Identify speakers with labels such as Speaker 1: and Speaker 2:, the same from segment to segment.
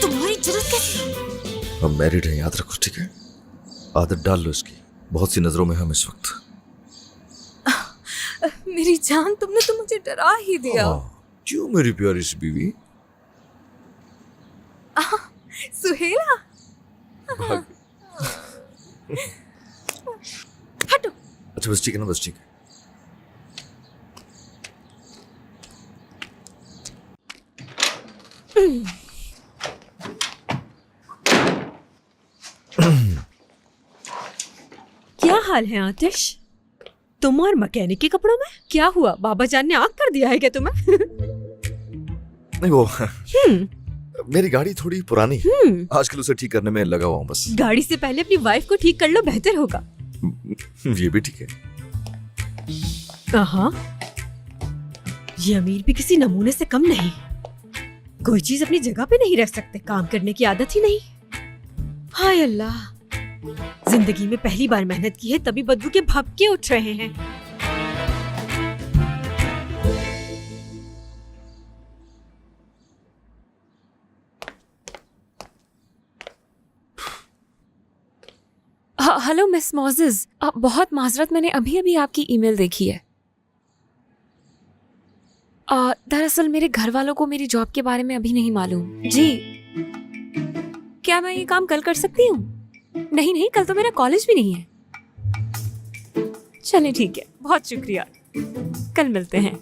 Speaker 1: तुम्हारी जरूरत कैसी?
Speaker 2: हम मैरिड हैं, याद रखो, ठीक है? आदत डाल लो इसकी। बहुत सी नजरों में हम इस वक्त।
Speaker 1: मेरी जान, तुमने तो मुझे डरा ही दिया।
Speaker 2: क्यों मेरी प्यारी सी बीवी?
Speaker 1: सुहेला,
Speaker 2: भाग।
Speaker 1: हटो।
Speaker 2: अच्छा बस ठीक है ना, बस ठीक है।
Speaker 3: क्या हाल है आतिश? तुम और मैकेनिक के कपड़ों में क्या हुआ? बाबा जान ने आग कर दिया है क्या तुम्हें?
Speaker 2: नहीं वो मेरी गाड़ी थोड़ी पुरानी है, आजकल उसे ठीक करने में लगा हुआ हूँ बस।
Speaker 3: गाड़ी से पहले अपनी वाइफ को ठीक कर लो, बेहतर होगा।
Speaker 2: ये भी ठीक है।
Speaker 3: हाँ, ये अमीर भी किसी नमूने से कम नहीं। कोई चीज अपनी जगह पे नहीं रख सकते, काम करने की आदत ही नहीं। हाय अल्लाह, जिंदगी में पहली बार मेहनत की है तभी बदबू के भपके उठ रहे हैं।
Speaker 1: हेलो मिस मोजेस, बहुत माजरत, मैंने अभी अभी आपकी ईमेल देखी है। दरअसल मेरे घर वालों को मेरी जॉब के बारे में अभी नहीं मालूम। जी, क्या मैं ये काम कल कर सकती हूँ? नहीं नहीं, कल तो मेरा कॉलेज भी नहीं है। चलिए ठीक है, बहुत शुक्रिया, कल मिलते हैं।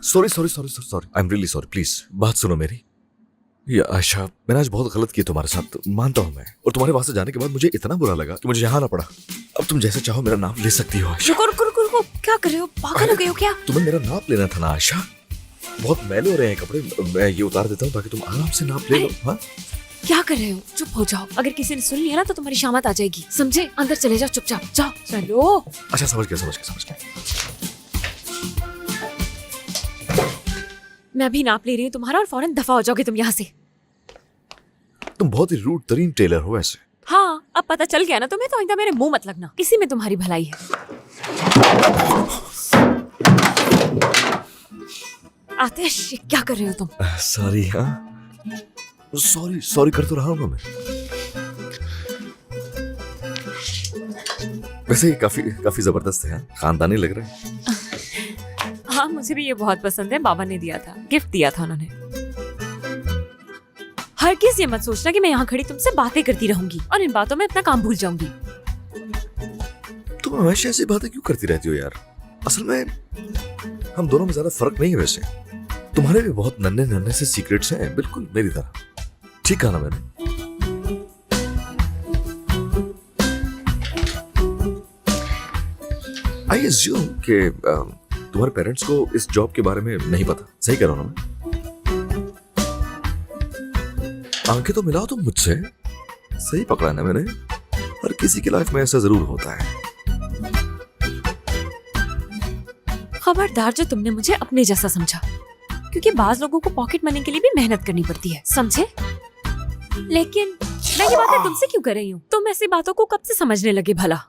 Speaker 2: Sorry sorry sorry sorry, I am really sorry. Please बात सुनो मेरी। ये आयशा, मैंने आज बहुत गलत किया तुम्हारे साथ, मानता हूँ मैं। और तुम्हारे वहां से जाने के बाद मुझे इतना बुरा लगा कि मुझे यहाँ आना पड़ा। अब तुम जैसे चाहो मेरा नाम ले सकती हो आयशा।
Speaker 1: रुको रुको रुको रुको, क्या कर रहे हो? पागल हो गए हो क्या?
Speaker 2: तुम्हें मेरा नाप लेना था ना आयशा। बहुत मैले हो रहे हैं कपड़े, मैं ये उतार देता हूँ ताकि तुम आराम से नाप ले लो। हाँ,
Speaker 1: क्या कर रहे हो? चुप हो जाओ, अगर किसी ने सुन लिया ना तो तुम्हारी शामत आ जाएगी, समझे? अंदर चले जाओ चुपचाप, जाओ। चलो।
Speaker 2: अच्छा समझ गया समझ गया समझ गया।
Speaker 1: मैं अभी नाप ले रही हूँ तुम्हारा और फौरन दफा हो जाओगे तुम यहाँ से।
Speaker 2: तुम बहुत ही रूड तरीन टेलर हो ऐसे।
Speaker 1: हाँ, अब पता चल गया ना तुम्हें, तो आइंदा मेरे मुंह मत लगना, इसी में तुम्हारी भलाई है। आतिश, क्या कर रहे हो तुम?
Speaker 2: सॉरी। हाँ सॉरी सॉरी कर तो रहा हूँ मैं। वैसे ये काफी जबरदस्त है, खानदानी लग रहा है।
Speaker 1: हाँ, मुझे भी ये बहुत पसंद है, बाबा ने दिया था, गिफ्ट दिया था उन्होंने। हरगिज़ ये मत सोचना कि मैं यहाँ खड़ी तुमसे बातें करती रहूंगी और इन बातों में अपना काम भूल जाऊंगी।
Speaker 2: तुम हमेशा ऐसी बातें क्यों करती रहती हो यार? असल में हम दोनों में ज्यादा फर्क नहीं है वैसे। तुम्हारे भी बहुत नन्हे नन्हे से सीक्रेट्स हैं, बिल्कुल मेरी तरह। ठीक कहा ना मैंने? आई अज्यूम कि तुम्हारे पेरेंट्स को इस जॉब के बारे में नहीं पता। सही कह रहा हूं ना मैं? आंखें तो मिलाओ तुम मुझसे। सही पकड़ा ना मैंने? हर किसी की लाइफ में ऐसा जरूर होता है।
Speaker 1: खबरदार जो तुमने मुझे अपने जैसा समझा, क्योंकि बाज लोगों को पॉकेट मनी के लिए भी मेहनत करनी पड़ती है, समझे? लेकिन मैं ये बातें तुमसे क्यों कर रही हूँ? तुम ऐसी बातों को कब से समझने लगे भला?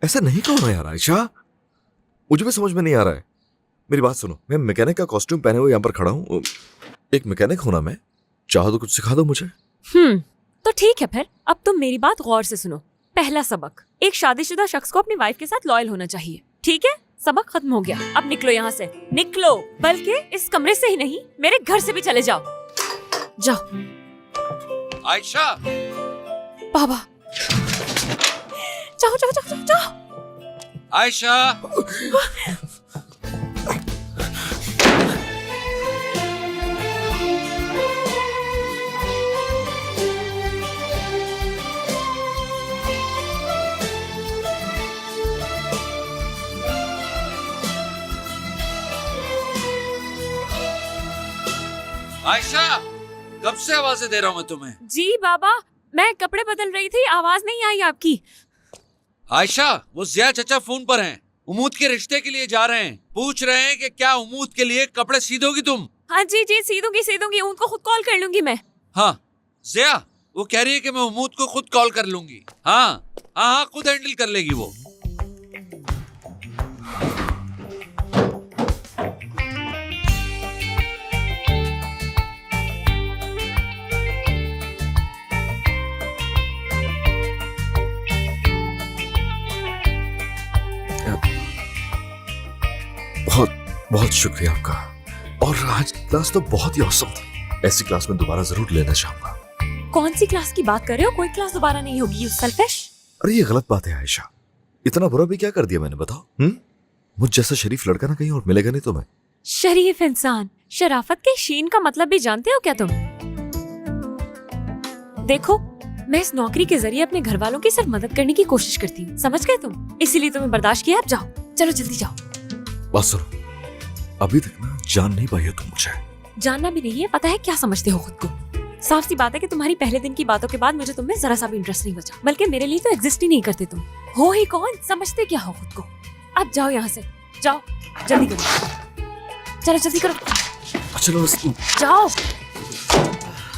Speaker 2: ऐसा नहीं कहो ना यार आयशा, मुझे भी समझ में नहीं आ रहा है। मेरी बात सुनो, मैं मैकेनिक का कॉस्ट्यूम पहने हुए यहाँ पर खड़ा हूँ। एक मैकेनिक हूं ना मैं, चाहो तो कुछ सिखा दो मुझे।
Speaker 1: तो ठीक है फिर, अब तुम मेरी बात गौर से सुनो। पहला सबक, एक शादीशुदा शख्स को अपनी वाइफ के साथ लॉयल होना चाहिए, ठीक है? सबक खत्म हो गया, अब निकलो यहाँ से, निकलो। बल्कि इस कमरे से ही नहीं, मेरे घर से भी चले जाओ, जाओ।
Speaker 4: आयशा,
Speaker 1: बाबा, जाओ जाओ जाओ जाओ।
Speaker 4: आयशा, आयशा, कब से आवाजें दे रहा हूं मैं तुम्हें?
Speaker 1: जी बाबा, मैं कपड़े बदल रही थी, आवाज नहीं आई आपकी।
Speaker 4: आयशा, वो जिया चचा फोन पर हैं। उमूद के रिश्ते के लिए जा रहे हैं। पूछ रहे हैं कि क्या उमूद के लिए कपड़े सी दोगी तुम?
Speaker 1: हाँ जी जी, सी दूंगी, उनको खुद कॉल कर लूंगी मैं।
Speaker 4: हाँ जिया, वो कह रही है कि मैं उमूद को खुद कॉल कर लूंगी। हाँ हाँ हाँ, खुद हैंडल कर लेगी वो।
Speaker 2: बहुत बहुत शुक्रिया आपका। और आज क्लास तो बहुत ही औसम थी। ऐसी क्लास में दोबारा जरूर लेना चाहूंगा।
Speaker 1: कौन सी क्लास की बात कर रहे हो? कोई क्लास दोबारा नहीं होगी, यू सेल्फिश।
Speaker 2: अरे ये गलत बात है आयशा। इतना बुरा भी क्या कर दिया मैंने, बताओ? मुझ जैसा शरीफ लड़का ना कहीं और मिलेगा नहीं तुम्हें।
Speaker 1: शरीफ इंसान, शराफत के शीन का मतलब भी जानते हो क्या तुम? देखो, मैं इस नौकरी के जरिए अपने घर वालों की सिर्फ मदद करने की कोशिश करती हूँ, समझ गए तुम? इसीलिए तुम्हें बर्दाश्त किया। अब जाओ, चलो जल्दी जाओ।
Speaker 2: बात सुनो, अभी तक ना जान नहीं पाई हो तुम मुझे।
Speaker 1: जानना भी नहीं है, पता है क्या समझते हो खुद को? साफ सी बात है कि तुम्हारी पहले दिन की बातों के बाद मुझे तुम में जरा सा भी इंटरेस्ट नहीं बचा, बल्कि मेरे लिए तो एग्जिस्ट ही नहीं करते तुम। हो ही कौन, समझते क्या हो खुद को? अब जाओ यहाँ से, जाओ जल्दी करो, चलो जल्दी करो,
Speaker 2: चलो
Speaker 1: जाओ।